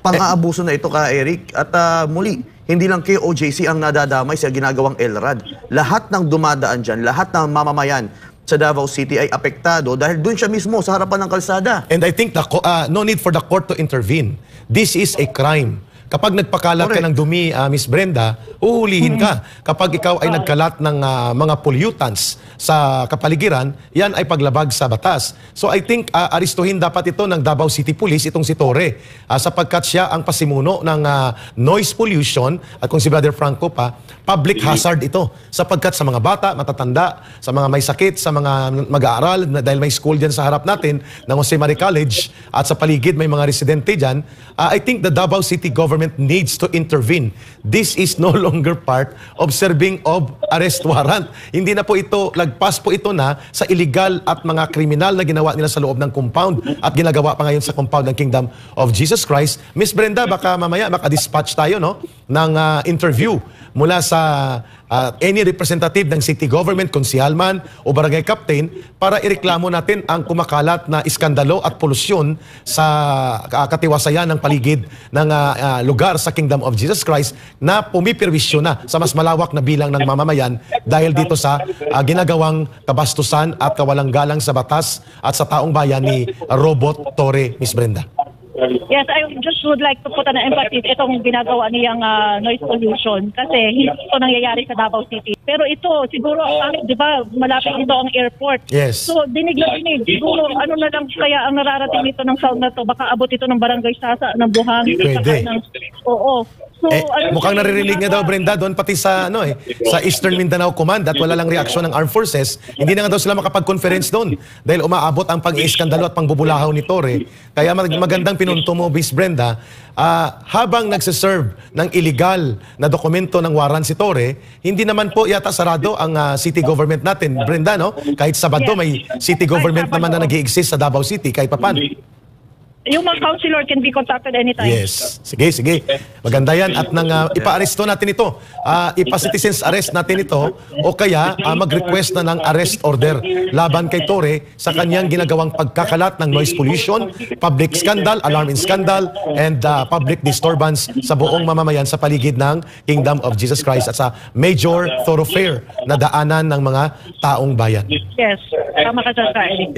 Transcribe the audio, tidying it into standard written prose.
pang-aabuso na ito ka, Eric. At muli, hindi lang KOJC ang nadadamay sa ginagawang LRAD. Lahat ng dumadaan dyan, lahat ng mamamayan sa Davao City ay apektado dahil doon siya mismo sa harapan ng kalsada. And I think no need for the court to intervene. This is a crime. Kapag nagpakalat ka ng dumi, Miss Brenda, uhulihin ka. Kapag ikaw ay nagkalat ng mga pollutants sa kapaligiran, yan ay paglabag sa batas. So I think aristuhin dapat ito ng Davao City Police, itong si Torre, sapagkat siya ang pasimuno ng noise pollution at kung si Brother Franco pa, public hazard ito. Sapagkat sa mga bata, matatanda, sa mga may sakit, sa mga mag-aaral, dahil may school dyan sa harap natin, ng Jose Maria College, at sa paligid may mga residente dyan, I think the Davao City government needs to intervene. This is no longer part of serving of arrest warrant. Hindi na po ito, lagpas po ito na sa illegal at mga kriminal na ginawa nila sa loob ng compound at ginagawa pa ngayon sa compound ng Kingdom of Jesus Christ. Miss Brenda, baka mamaya makadispatch tayo ng interview mula sa any representative ng city government, konsihalman o barangay captain para ireklamo natin ang kumakalat na iskandalo at polusyon sa katiwasayan ng paligid ng lugar sa Kingdom of Jesus Christ na pumipirwisyo na sa mas malawak na bilang ng mamamayan dahil dito sa ginagawang kabastusan at kawalang galang sa batas at sa taong bayan ni Robot Torre, Miss Brenda. Yes, I just would like to put an emphasis itong ginagawa niyang noise pollution kasi hindi ito nangyayari sa Davao City. Pero ito, siguro, di ba, malapit ito ang airport. Yes. So, dinig na dinig. Siguro, ano na lang kaya ang nararating nito ng sound na to? Baka abot ito ng barangay Sasa, ng Buhang. Pwede. Oo. So, mukhang naririnig nga daw, Brenda, doon pati sa, sa Eastern Mindanao Command at wala lang reaksyon ng Armed Forces. Hindi na nga daw sila makapag-conference doon dahil umaabot ang pang-iskandalo at pangbubulahaw ni Torre. Kaya magandang pinunto mo, Miss Brenda, habang nagsiserve ng illegal na dokumento ng warrant si Torre, hindi naman po yata sarado ang city government natin. Brenda, kahit Sabado may city government naman na nag-i-exist sa Davao City, kahit papan. Yung mga councilor can be contacted anytime. Yes. Sige. Maganda yan. At ipa-aresto natin ito. Ipa-citizens arrest natin ito o kaya mag-request na ng arrest order laban kay Torre sa kanyang ginagawang pagkakalat ng noise pollution, public scandal, alarm in scandal, and public disturbance sa buong mamamayan sa paligid ng Kingdom of Jesus Christ at sa major thoroughfare na daanan ng mga taong bayan. Yes. Tama ka dyan, Eric.